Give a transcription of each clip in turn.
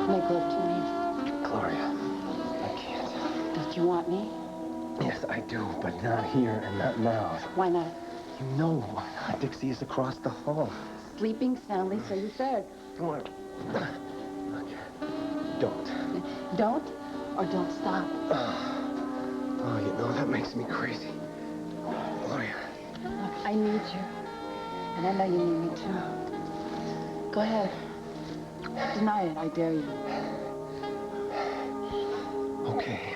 Make love to me. Gloria, I can't. Don't you want me? Yes, I do, but not here and not now. Why not? You know why not. Dixie is across the hall. Sleeping soundly, so you said. Come on. Okay. Don't. Don't or don't stop. Oh, you know, that makes me crazy. Gloria. Look, I need you. And I know you need me, too. Go ahead. Deny it, I dare you. Okay.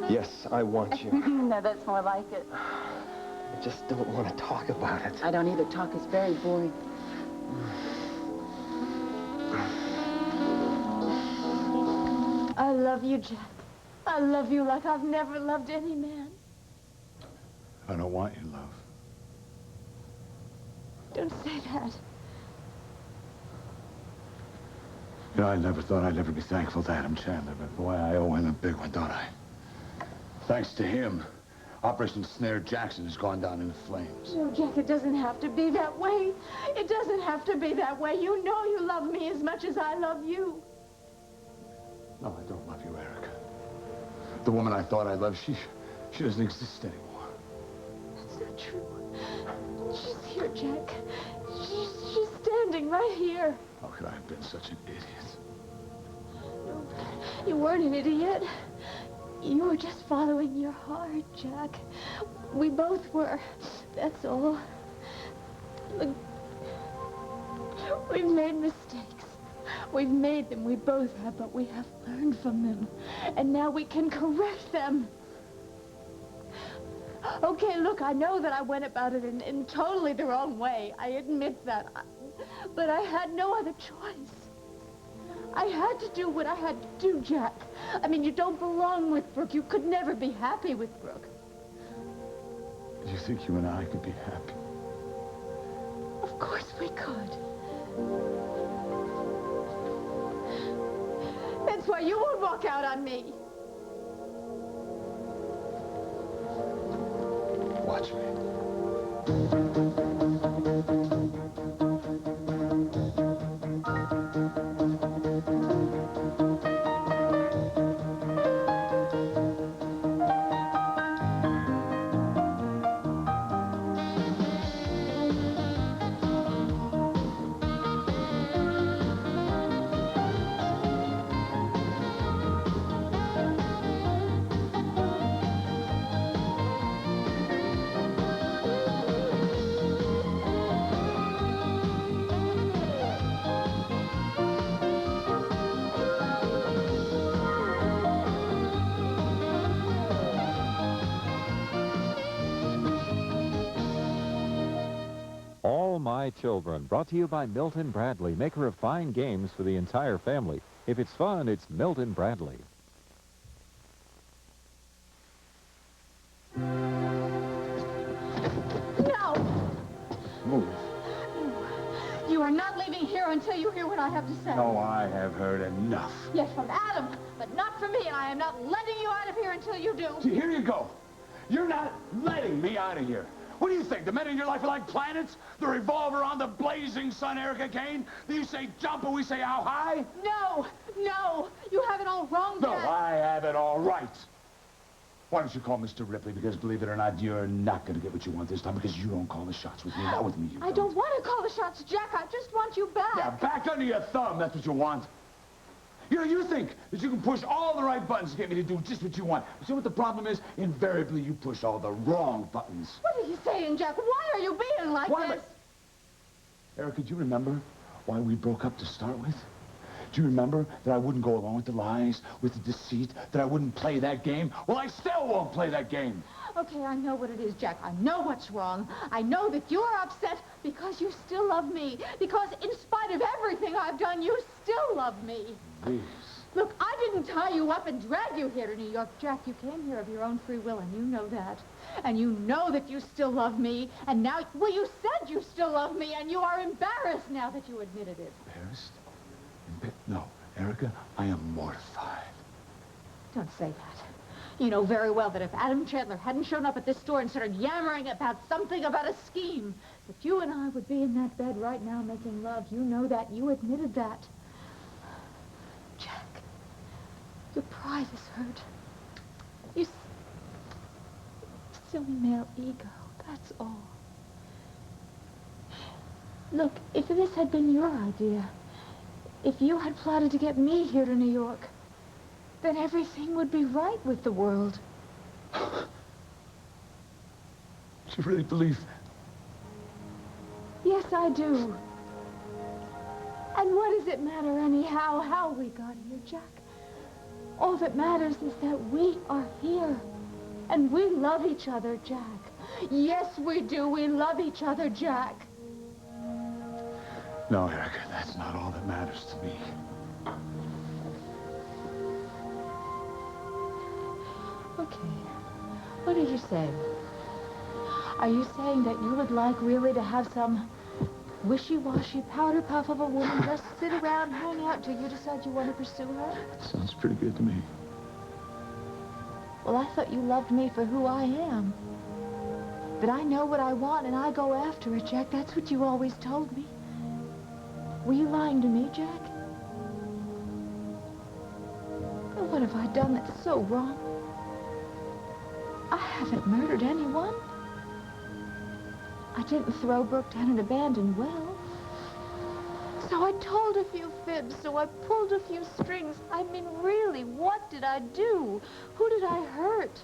Yes, I want you. No, that's more like it. I just don't want to talk about it. I don't either. Talk is very boring. I love you, Jack. I love you like I've never loved any man. I don't want your love. Don't say that. You know, I never thought I'd ever be thankful to Adam Chandler, but boy, I owe him a big one, don't I? Thanks to him, Operation Snare Jackson has gone down in the flames. No, Jack, it doesn't have to be that way. It doesn't have to be that way. You know you love me as much as I love you. No, I don't love you, Erica. The woman I thought I loved, she doesn't exist anymore. That's not true. She's here, Jack. She's standing right here. How could I have been such an idiot? No, you weren't an idiot. You were just following your heart, Jack. We both were. That's all. Look, we've made mistakes. We've made them. We both have, but we have learned from them. And now we can correct them. Okay, look, I know that I went about it in totally the wrong way. I admit that. But I had no other choice. I had to do what I had to do, Jack. I mean, you don't belong with Brooke. You could never be happy with Brooke. Do you think you and I could be happy? Of course we could. That's why you won't walk out on me. Watch me. All My Children, brought to you by Milton Bradley, maker of fine games for the entire family. If it's fun, it's Milton Bradley. No! Move. You are not leaving here until you hear what I have to say. No, I have heard enough. Yes, from Adam, but not from me, and I am not letting you out of here until you do. See, here you go. You're not letting me out of here. What do you think? The men in your life are like planets? They revolve around the blazing sun, Erica Kane? You say jump and we say how high? No, no, you have it all wrong, No, Dad. I have it all right. Why don't you call Mr. Ripley? Because believe it or not, you're not going to get what you want this time because you don't call the shots with me. Not with me, you I don't want to call the shots, Jack. I just want you back. Yeah, back under your thumb. That's what you want. You know, you think that you can push all the right buttons to get me to do just what you want. See what the problem is? Invariably, you push all the wrong buttons. What are you saying, Jack? Why are you being like Why am this? Erica, do you remember why we broke up to start with? Do you remember that I wouldn't go along with the lies, with the deceit, that I wouldn't play that game? Well, I still won't play that game. Okay, I know what it is, Jack. I know what's wrong. I know that you're upset because you still love me. Because in spite of everything I've done, you still love me. Please. Look, I didn't tie you up and drag you here to New York, Jack. You came here of your own free will, and you know that. And you know that you still love me. And now, well, you said you still love me, and you are embarrassed now that you admitted it. Embarrassed? No, Erica, I am mortified. Don't say that. You know very well that if Adam Chandler hadn't shown up at this store and started yammering about something about a scheme, that you and I would be in that bed right now making love. You know that. You admitted that. Jack. Your pride is hurt. You silly male ego, that's all. Look, if this had been your idea, if you had plotted to get me here to New York, then everything would be right with the world. Do you really believe that? Yes, I do. And what does it matter anyhow how we got here, Jack? All that matters is that we are here. And we love each other, Jack. Yes, we do. We love each other, Jack. No, Erica, that's not all that matters to me. Okay. What are you saying? Are you saying that you would like really to have some wishy-washy powder puff of a woman just sit around, hang out till you decide you want to pursue her? Sounds pretty good to me. Well, I thought you loved me for who I am. That I know what I want and I go after it, Jack. That's what you always told me. Were you lying to me, Jack? And what have I done that's so wrong? I haven't murdered anyone. I didn't throw Brooke down an abandoned well. So I told a few fibs, so I pulled a few strings. I mean, really, what did I do? Who did I hurt?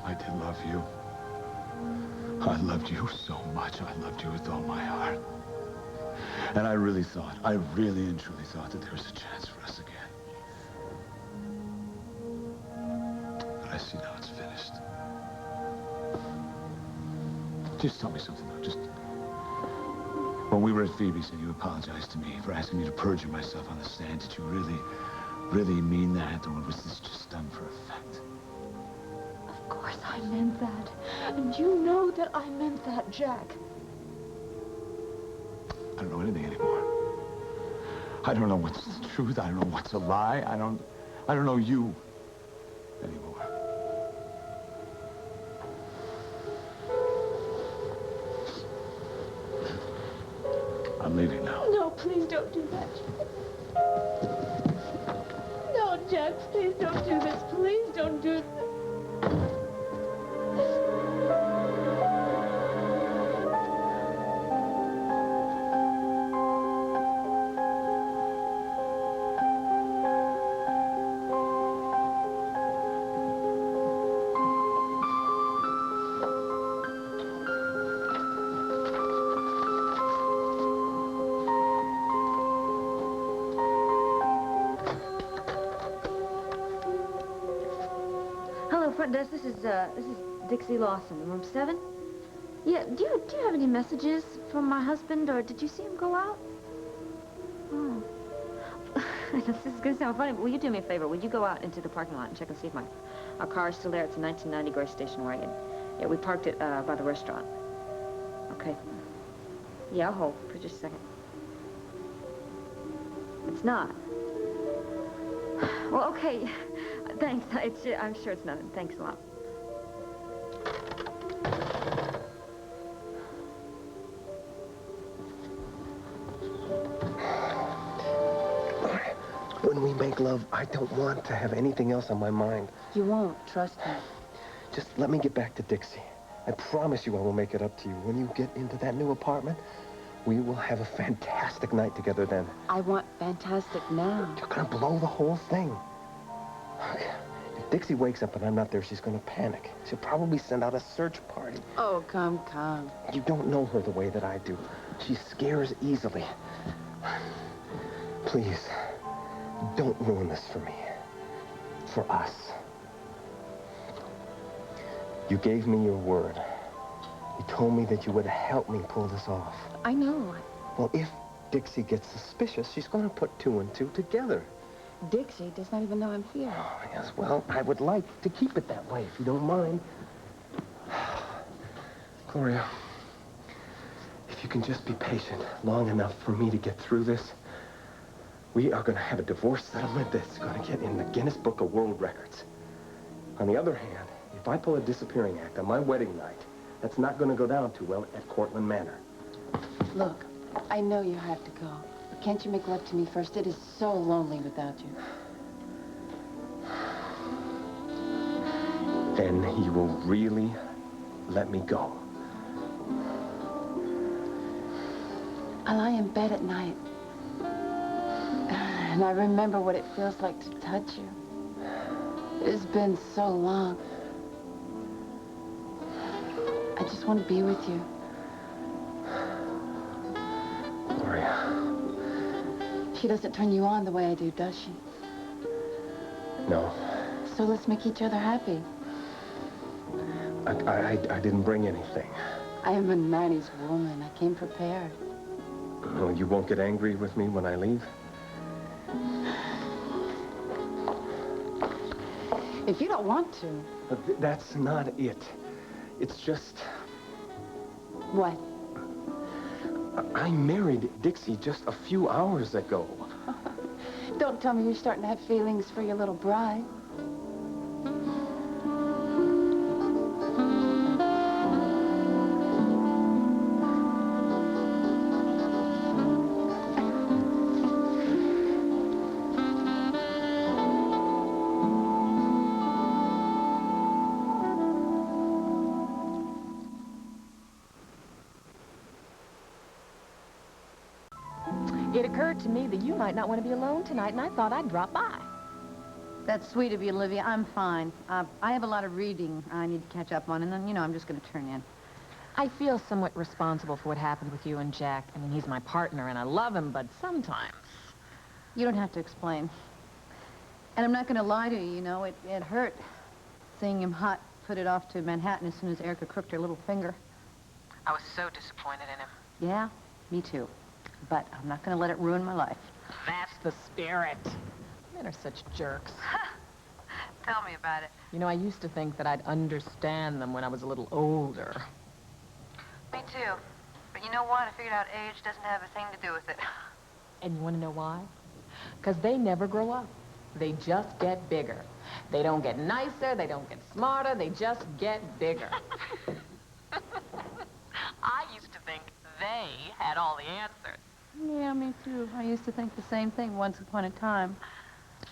I did love you. I loved you so much. I loved you with all my heart. And I really and truly thought that there was a chance for us again. But I see now it's finished. Just tell me something, though. Just... When we were at Phoebe's and you apologized to me for asking me to perjure myself on the stand, did you really mean that? Or was this just done for effect? Of course I meant that. And you know that I meant that, Jack. I don't know anything anymore. I don't know what's the truth. I don't know what's a lie. I don't know you anymore. I'm leaving now. No, please don't do that. No, Jack, please don't do this. Please don't do this. Front desk, this is Dixie Lawson, room 7. Yeah, do you have any messages from my husband, or did you see him go out? Oh. This is going to sound funny, but will you do me a favor? Will you go out into the parking lot and check and see if our car is still there? It's a 1990 Gray station wagon. Yeah, we parked it by the restaurant. Okay. Yeah, I'll hold for just a second. It's not. Well, okay. Thanks. I'm sure it's nothing. Thanks a lot. When we make love, I don't want to have anything else on my mind. You won't. Trust me. Just let me get back to Dixie. I promise you I will make it up to you. When you get into that new apartment, we will have a fantastic night together then. I want fantastic now. You're gonna blow the whole thing. If Dixie wakes up and I'm not there, she's gonna panic. She'll probably send out a search party. Oh, come. You don't know her the way that I do. She scares easily. Please, don't ruin this for me. For us. You gave me your word. You told me that you would help me pull this off. I know. Well, if Dixie gets suspicious, she's gonna put 2 and 2 together. Dixie does not even know I'm here. Oh, yes, well, I would like to keep it that way, if you don't mind. Gloria, if you can just be patient long enough for me to get through this, we are going to have a divorce settlement that's going to get in the Guinness Book of World Records. On the other hand, if I pull a disappearing act on my wedding night, that's not going to go down too well at Cortland Manor. Look, I know you have to go, Can't you make love to me first? It is so lonely without you. Then you will really let me go. I lie in bed at night, and I remember what it feels like to touch you. It's been so long. I just want to be with you. Gloria. She doesn't turn you on the way I do, does she? No. So let's make each other happy. I didn't bring anything. I am a 90s woman. I came prepared. No, you won't get angry with me when I leave? If you don't want to. But that's not it. It's just... What? I married Dixie just a few hours ago. Don't tell me you're starting to have feelings for your little bride. It occurred to me that you might not want to be alone tonight, and I thought I'd drop by. That's sweet of you, Olivia. I'm fine. I have a lot of reading I need to catch up on, and then, you know, I'm just going to turn in. I feel somewhat responsible for what happened with you and Jack. I mean, he's my partner, and I love him, but sometimes... You don't have to explain. And I'm not going to lie to you, you know. It hurt seeing him hot, put it off to Manhattan as soon as Erica crooked her little finger. I was so disappointed in him. Yeah, me too. But I'm not going to let it ruin my life. That's the spirit. Men are such jerks. Tell me about it. You know, I used to think that I'd understand them when I was a little older. Me too. But you know what? I figured out age doesn't have a thing to do with it. And you want to know why? Because they never grow up. They just get bigger. They don't get nicer, they don't get smarter, they just get bigger. I used to think they had all the answers. Yeah, me too. I used to think the same thing once upon a time.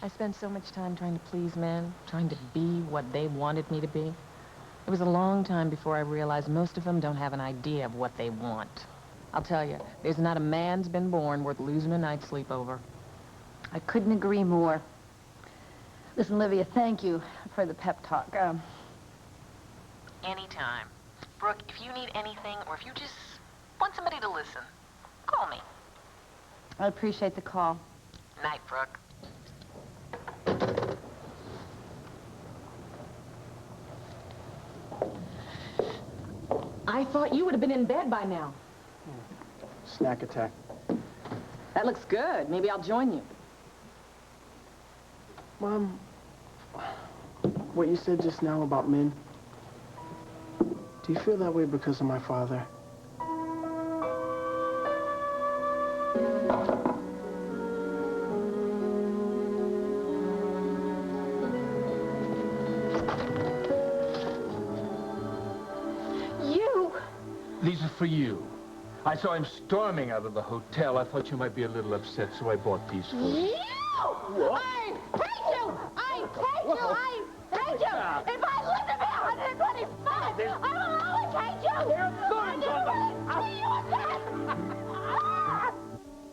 I spent so much time trying to please men, trying to be what they wanted me to be. It was a long time before I realized most of them don't have an idea of what they want. I'll tell you, there's not a man's been born worth losing a night's sleep over. I couldn't agree more. Listen, Olivia, thank you for the pep talk. Anytime. Brooke, if you need anything or if you just want somebody to listen, call me. I appreciate the call. Night, Brooke. I thought you would have been in bed by now. Snack attack. That looks good. Maybe I'll join you. Mom, what you said just now about men, do you feel that way because of my father? These are for you. I saw him storming out of the hotel. I thought you might be a little upset, so I bought these for you. What? I hate you! I hate you! I hate you! If I live to be 125, I will always hate you! I never want to see you again!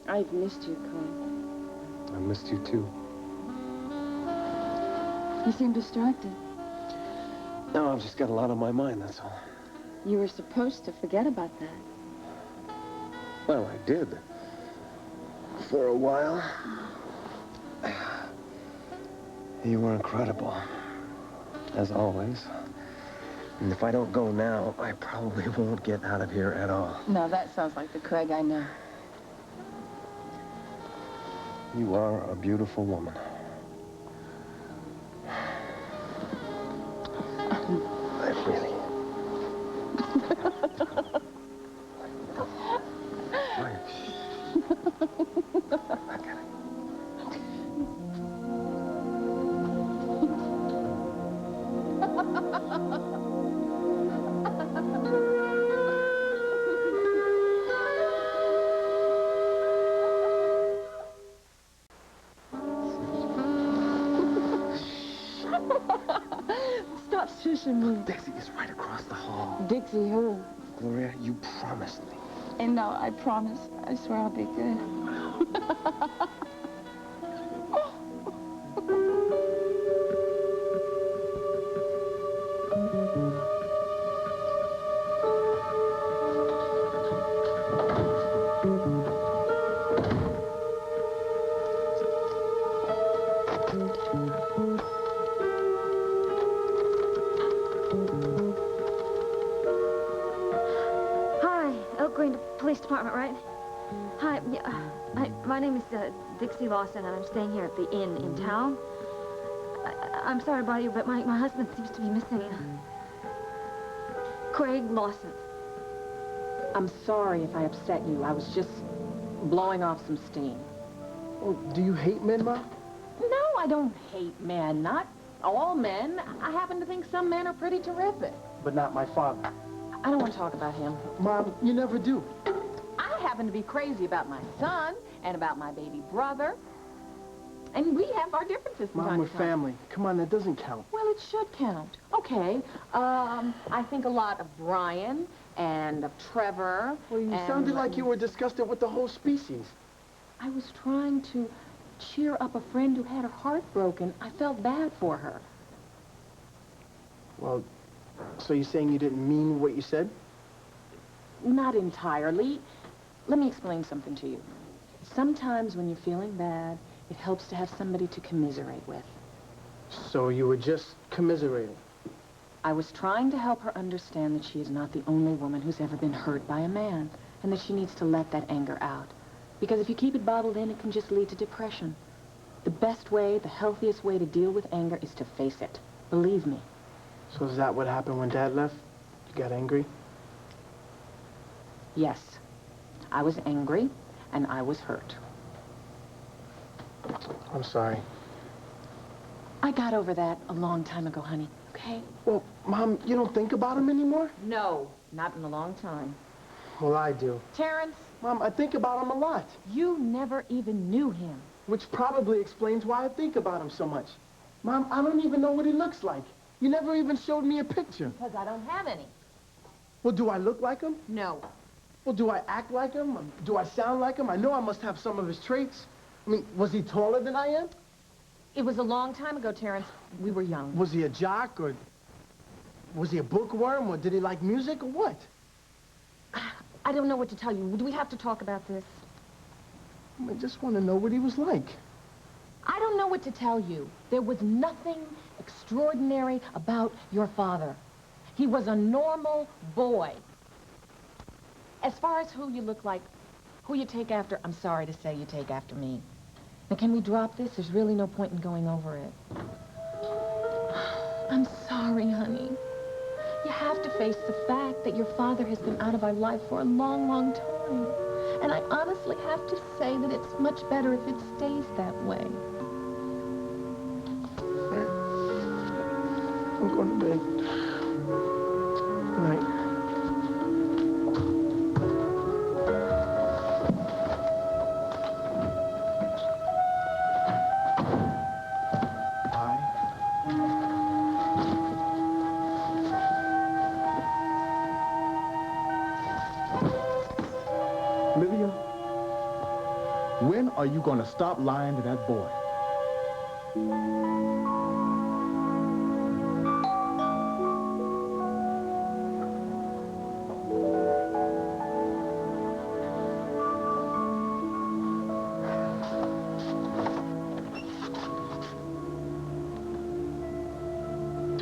I've missed you, Clay. I missed you too. You seem distracted. No, I've just got a lot on my mind, that's all. You were supposed to forget about that. Well, I did. For a while. You were incredible. As always. And if I don't go now, I probably won't get out of here at all. No, that sounds like the Craig I know. You are a beautiful woman. I really... I get it. pushing me. Dixie is right across the hall. Dixie who? Gloria, you promised me. And no, I promise. I swear I'll be good. Police department, right? Hi, yeah, my name is Dixie Lawson, and I'm staying here at the inn in town. I'm sorry to bother you, but my husband seems to be missing. Craig Lawson. I'm sorry if I upset you. I was just blowing off some steam. Oh, do you hate men, Ma? No, I don't hate men. Not all men. I happen to think some men are pretty terrific. But not my father. I don't want to talk about him. Mom, you never do. I happen to be crazy about my son and about my baby brother. And we have our differences from Mom, time we're to time. family. Come on, that doesn't count. Well, it should count. Okay. I think a lot of Brian and of Trevor. Well, you sounded like you were disgusted with the whole species. I was trying to cheer up a friend who had her heart broken. I felt bad for her. Well, so you're saying you didn't mean what you said? Not entirely. Let me explain something to you. Sometimes when you're feeling bad, it helps to have somebody to commiserate with. So you were just commiserating? I was trying to help her understand that she is not the only woman who's ever been hurt by a man, and that she needs to let that anger out. Because if you keep it bottled in, it can just lead to depression. The best way, the healthiest way to deal with anger is to face it. Believe me. So is that what happened when Dad left? You got angry? Yes. I was angry, and I was hurt. I'm sorry. I got over that a long time ago, honey, okay? Well, Mom, you don't think about him anymore? No, not in a long time. Well, I do. Terrence? Mom, I think about him a lot. You never even knew him. Which probably explains why I think about him so much. Mom, I don't even know what he looks like. You never even showed me a picture. Because I don't have any. Well, do I look like him? No. Well, do I act like him? Do I sound like him? I know I must have some of his traits. I mean, was he taller than I am? It was a long time ago, Terrence. We were young. Was he a jock, or was he a bookworm, or did he like music, or what? I don't know what to tell you. Do we have to talk about this? I just want to know what he was like. I don't know what to tell you. There was nothing extraordinary about your father. He was a normal boy. As far as who you look like, who you take after, I'm sorry to say you take after me. Now, can we drop this? There's really no point in going over it. I'm sorry, honey. You have to face the fact that your father has been out of our life for a long, long time. And I honestly have to say that it's much better if it stays that way. I'm going to bed. Good night. Livia, when are you going to stop lying to that boy?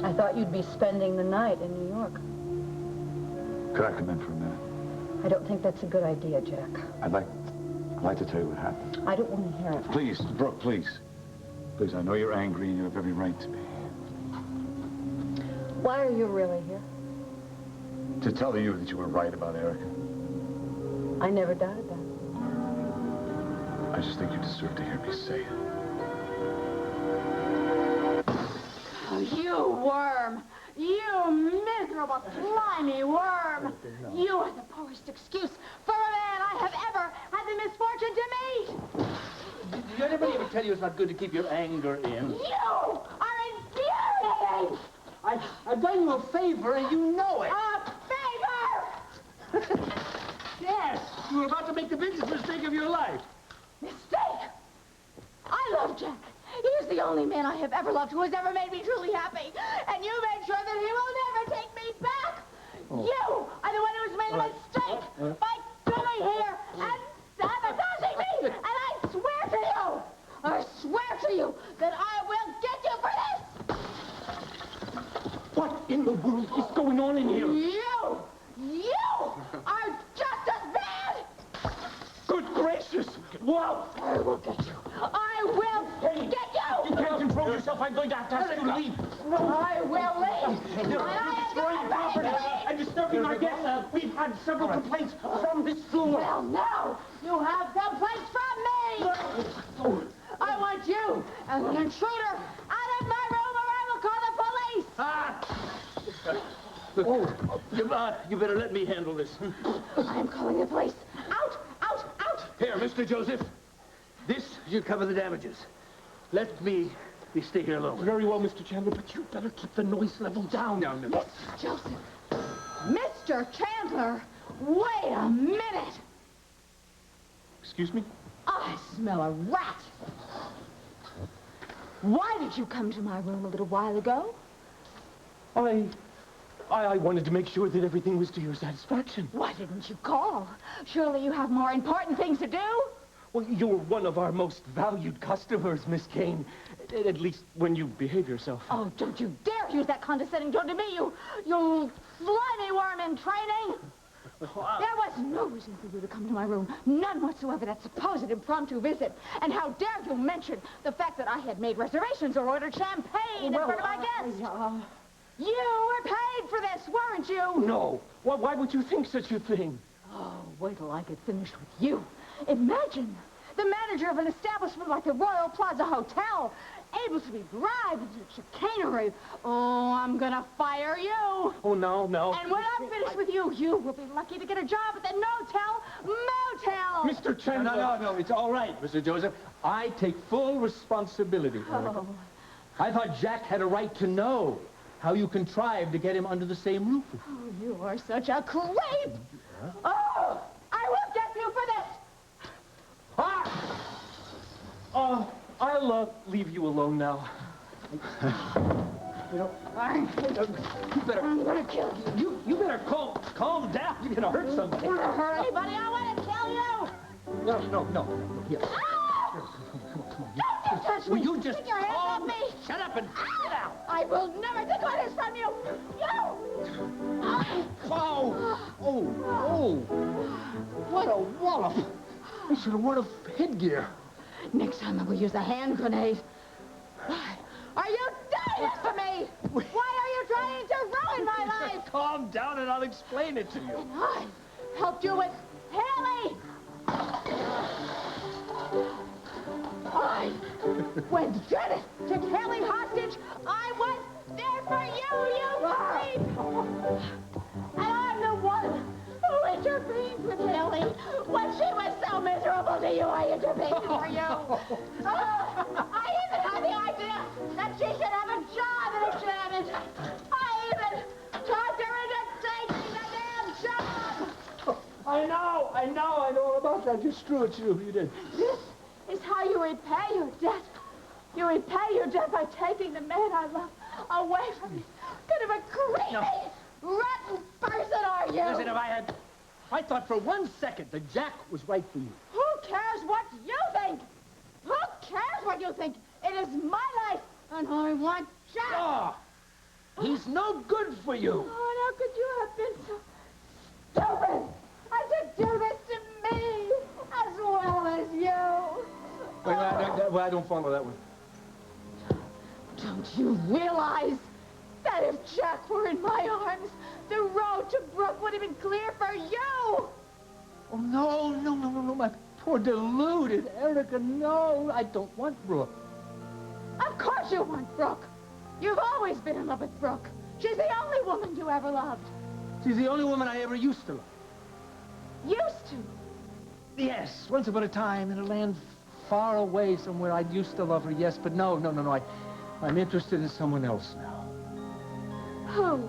I thought you'd be spending the night in New York. Could I come in for a minute? I don't think that's a good idea, Jack. I'd like to tell you what happened. I don't want to hear it. Please, Brooke, please. Please, I know you're angry and you have every right to be. Why are you really here? To tell you that you were right about Erica. I never doubted that. I just think you deserve to hear me say it. Oh, you worm! You miserable, slimy worm! You are the poorest excuse for a man I have ever had the misfortune to meet! Did anybody ever tell you it's not good to keep your anger in? You are infuriating! I've done you a favor, and you know it. A favor! Yes, you were about to make the biggest mistake of your life. Mistake! I love Jack. He is the only man I have ever loved who has ever made me truly happy. And you made sure that he will never take me back. Oh. You are the one who's made a mistake by coming here and sabotaging me. And I swear to you that I will get you for this. What in the world is going on in here? You are just as bad. Good gracious! Whoa! I will get you. I will get you. You can't control yourself. I'm going to have to ask you to leave. I will leave. You're destroying property and disturbing our guests. We've had several complaints from this floor. Well, now you have complaints from me. I want you as an intruder out of my room or I will call the police. You better let me handle this. I am calling the police. Out! Here, Mr. Joseph. This should cover the damages. Let me stay here alone. Very well, Mr. Chandler, but you better keep the noise level down. No. Mr. Joseph. Mr. Chandler, wait a minute. Excuse me? I smell a rat. Why did you come to my room a little while ago? I wanted to make sure that everything was to your satisfaction. Why didn't you call? Surely you have more important things to do? Well, you're one of our most valued customers, Miss Kane. At least when you behave yourself. Oh, don't you dare use that condescending tone to me, you slimy worm in training! There was no reason for you to come to my room. None whatsoever, that supposed impromptu visit. And how dare you mention the fact that I had made reservations or ordered champagne in front of my guests? You were paid for this, weren't you? No. Why would you think such a thing? Oh, wait till I get finished with you. Imagine the manager of an establishment like the Royal Plaza Hotel able to be bribed into chicanery. Oh, I'm gonna fire you. Oh, no. And when I'm finished with you, you will be lucky to get a job at the No-Tell Motel. Mr. Chandler. No. It's all right, Mr. Joseph. I take full responsibility. Oh. I thought Jack had a right to know how you contrived to get him under the same roof. Oh, you are such a creep. Oh, I will get you for this. I'll leave you alone now. You better. I'm gonna kill you. You better calm down. You're gonna hurt somebody. I'm gonna hurt anybody. I want to kill you. No. Here. Don't you touch me. Will you just Take your hands off me. Shut up and get out. I will never take orders from you. Oh. What a wallop. I should have worn a headgear. Next time I will use a hand grenade. Why are you doing this to me? Why are you trying to ruin my life? Calm down and I'll explain it to you. And I helped you with Haley. I, when Janet took Haley hostage, I was there for you, you creep! And I'm the one who intervened with Haley. When she was so miserable to you, I intervened for you. I even had the idea that she should have a job at a Janet. I even talked her into taking the damn job. I know all about that. Just true, it's you. You did. This is how you repay your debt. You repay your debt by taking the man I love away from me. What kind of a creepy, rotten person are you? Listen, I thought for 1 second that Jack was right for you. Who cares what you think? Who cares what you think? It is my life, and I want Jack. Oh, he's no good for you. Oh, how could you have been so stupid as to do this to me as well as you? Wait, I don't follow that one. Don't you realize that if Jack were in my arms, the road to Brooke would have been clear for you? Oh, no, my poor deluded Erica, no. I don't want Brooke. Of course you want Brooke. You've always been in love with Brooke. She's the only woman you ever loved. She's the only woman I ever used to love. Used to? Yes, once upon a time in a land far away somewhere I used to love her, yes, but no. I'm interested in someone else now. Who?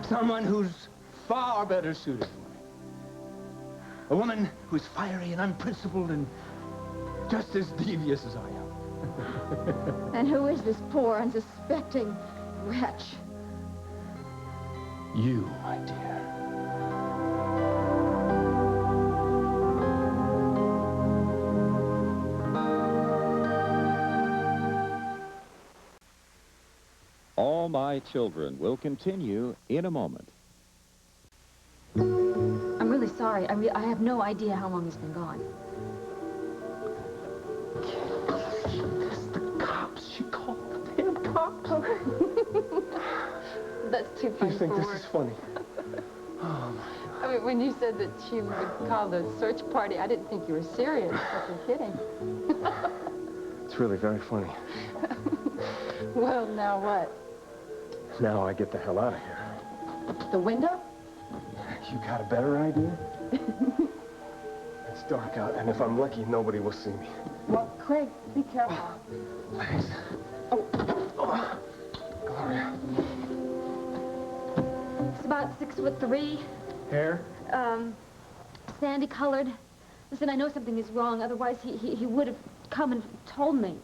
Someone who's far better suited for me. A woman who's fiery and unprincipled and just as devious as I am. And who is this poor, unsuspecting wretch? You, my dear. All My Children will continue in a moment. I'm really sorry. I have no idea how long he's been gone. It's the cops. She called the damn cops. That's too You funny think for this words. is funny? Oh, my. I mean, when you said that she would call the search party, I didn't think you were serious. I was kidding. It's really very funny. Well, now what? Now I get the hell out of here. The window? You got a better idea? It's dark out, and if I'm lucky, nobody will see me. Well, Craig, be careful. Thanks. Oh. Gloria. He's about 6'3". Hair? Sandy colored. Listen, I know something is wrong. Otherwise, he would have come and told me.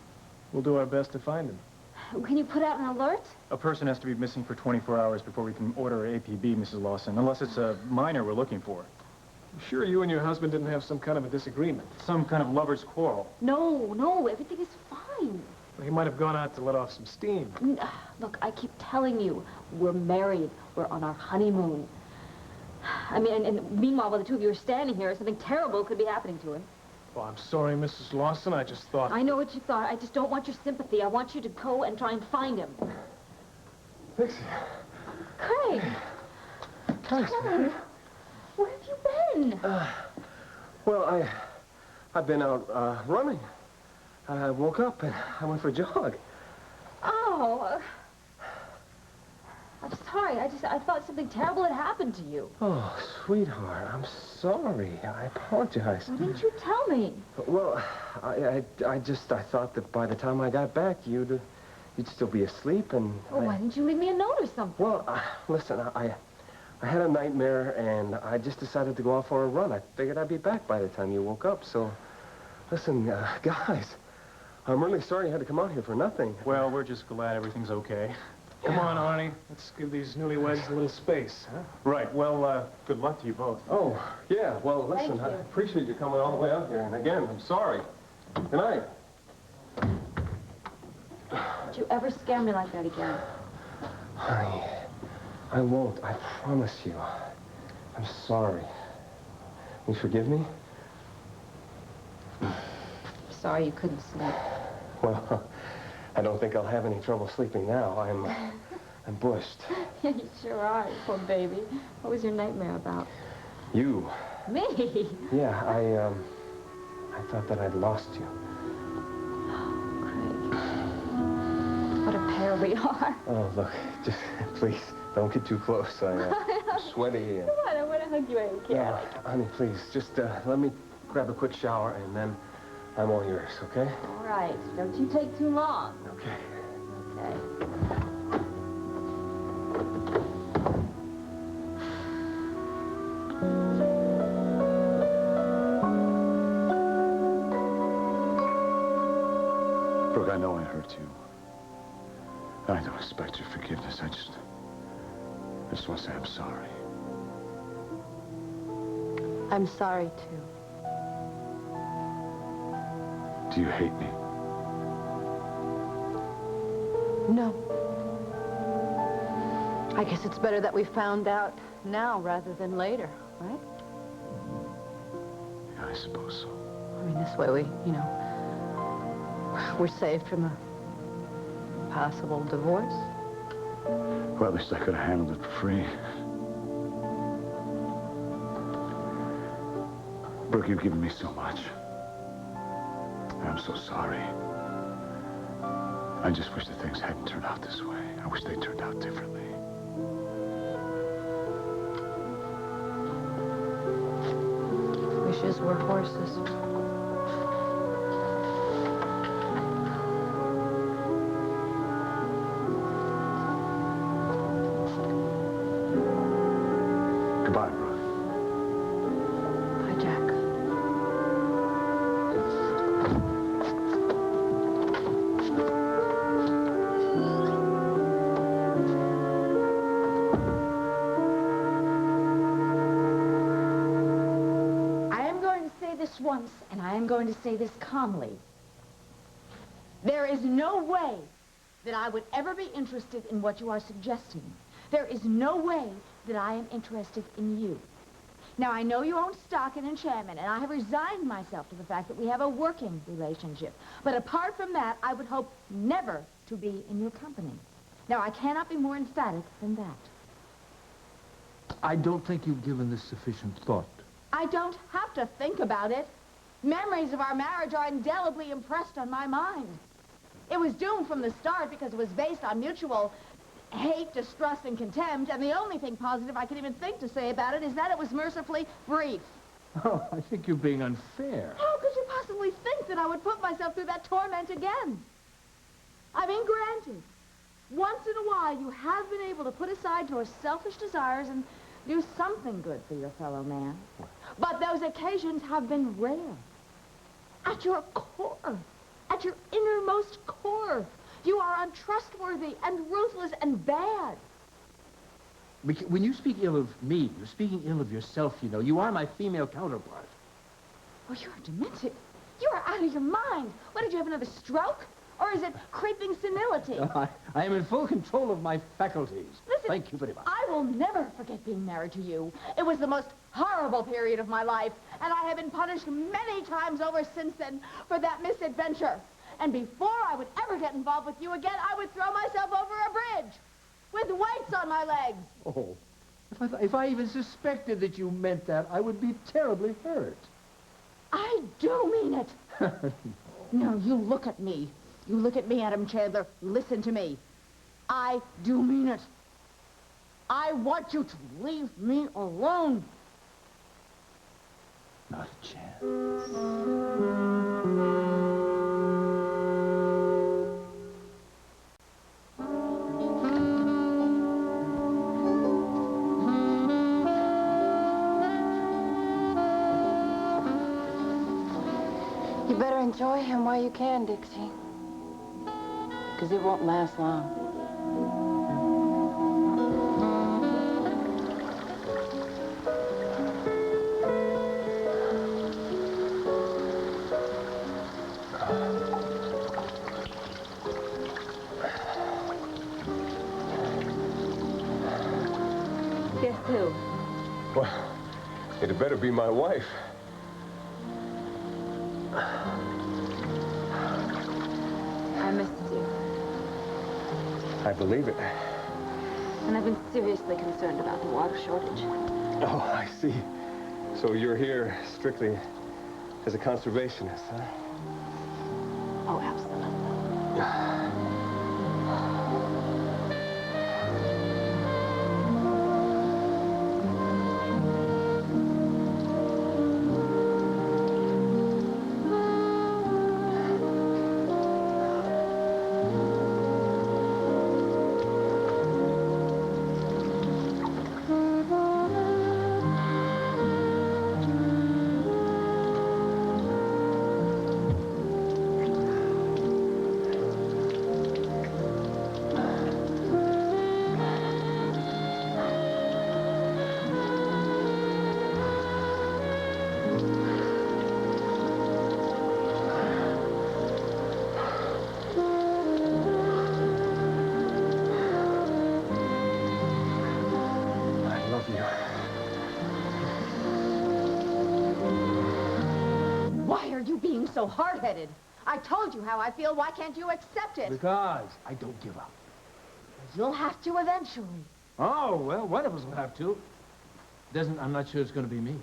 We'll do our best to find him. Can you put out an alert? A person has to be missing for 24 hours before we can order APB, Mrs. Lawson, unless it's a minor we're looking for. Sure you and your husband didn't have some kind of a disagreement? Some kind of lover's quarrel. No, everything is fine. Well, he might have gone out to let off some steam. Look, I keep telling you, we're married. We're on our honeymoon. I mean, and meanwhile, while the two of you are standing here, something terrible could be happening to him. Well, I'm sorry, Mrs. Lawson. I just thought... I know what you thought. I just don't want your sympathy. I want you to go and try and find him. Dixie. Craig. Thanks, Craig. Where have you been? Well, I've been out running. I woke up and I went for a jog. Oh. I'm sorry. I thought something terrible had happened to you. Oh, sweetheart, I'm sorry. I apologize. Why didn't you tell me? Well, I thought that by the time I got back, you'd still be asleep, and... Well, why didn't you leave me a note or something? Well, listen, I had a nightmare, and I just decided to go out for a run. I figured I'd be back by the time you woke up, so... Listen, guys, I'm really sorry you had to come out here for nothing. Well, we're just glad everything's okay. Come on, Arnie. Let's give these newlyweds a little space, huh? Right. Well, good luck to you both. Oh, yeah. Well, listen, Thank I you. appreciate you coming all the way out here. And again, I'm sorry. Good night. Don't you ever scare me like that again. Honey, I won't. I promise you. I'm sorry. You forgive me? Sorry you couldn't sleep. Well, I don't think I'll have any trouble sleeping now. I'm bushed. Yeah, you sure are, poor baby. What was your nightmare about? You. Me? Yeah, I thought that I'd lost you. Craig. What a pair we are. Oh, look, just please don't get too close. I'm sweaty. And... Come on, I want to hug you. I don't care. Honey, please, just let me grab a quick shower and then I'm all yours, okay? All right. Don't you take too long. Okay. Okay. Brooke, I know I hurt you. I don't expect your forgiveness. I just want to say I'm sorry. I'm sorry, too. Do you hate me? No. I guess it's better that we found out now rather than later, right? Yeah, I suppose so. I mean, this way we're saved from a possible divorce. Well, at least I could have handled it for free. Brooke, you've given me so much. I'm so sorry. I just wish that things hadn't turned out this way. I wish they turned out differently. Wishes were horses. this once, and I am going to say this calmly. There is no way that I would ever be interested in what you are suggesting. There is no way that I am interested in you. Now, I know you own stock in Enchantment, and I have resigned myself to the fact that we have a working relationship. But apart from that, I would hope never to be in your company. Now, I cannot be more emphatic than that. I don't think you've given this sufficient thought. I don't have to think about it. Memories of our marriage are indelibly impressed on my mind. It was doomed from the start because it was based on mutual hate, distrust, and contempt, and the only thing positive I can even think to say about it is that it was mercifully brief. Oh, I think you're being unfair. How could you possibly think that I would put myself through that torment again? I mean, granted, once in a while you have been able to put aside your selfish desires and do something good for your fellow man. But those occasions have been rare. At your core, at your innermost core, you are untrustworthy and ruthless and bad. When you speak ill of me, you're speaking ill of yourself, you know. You are my female counterpart. Oh, you're demented. You are out of your mind. What, did you have another stroke? Or is it creeping senility? I am in full control of my faculties. Listen, thank you very much. I will never forget being married to you. It was the most horrible period of my life, and I have been punished many times over since then for that misadventure. And before I would ever get involved with you again, I would throw myself over a bridge with weights on my legs. Oh, if I even suspected that you meant that, I would be terribly hurt. I do mean it. No, you look at me. You look at me, Adam Chandler. Listen to me. I do mean it. I want you to leave me alone. Not a chance. You better enjoy him while you can, Dixie. Because it won't last long. Guess who? Well, it better be my wife. I missed you. I believe it. And I've been seriously concerned about the water shortage. Oh, I see. So you're here strictly as a conservationist, huh? Oh, absolutely. Why are you being so hard-headed? I told you how I feel. Why can't you accept it? Because I don't give up. You'll have to eventually. Oh, well, one of us will have to. I'm not sure it's going to be me.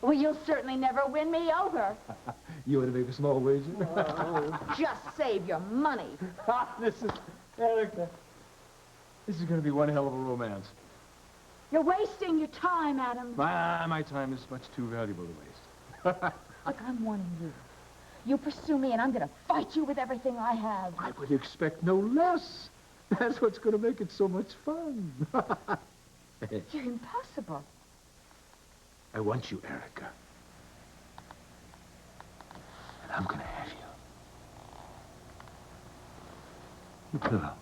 Well, you'll certainly never win me over. You want to make a small wager? Oh, just save your money. Erica, this is going to be one hell of a romance. You're wasting your time, Adam. My time is much too valuable to waste. Look, I'm warning you. You pursue me, and I'm going to fight you with everything I have. I would expect no less. That's what's going to make it so much fun. You're impossible. I want you, Erica. And I'm going to have you. Your pillow.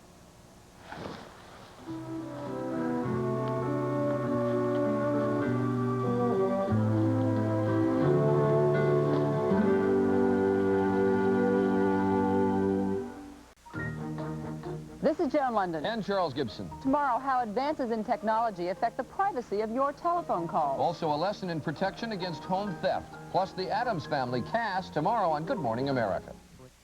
This is Joan London. And Charles Gibson. Tomorrow, how advances in technology affect the privacy of your telephone calls. Also, a lesson in protection against home theft. Plus, the Addams Family cast tomorrow on Good Morning America.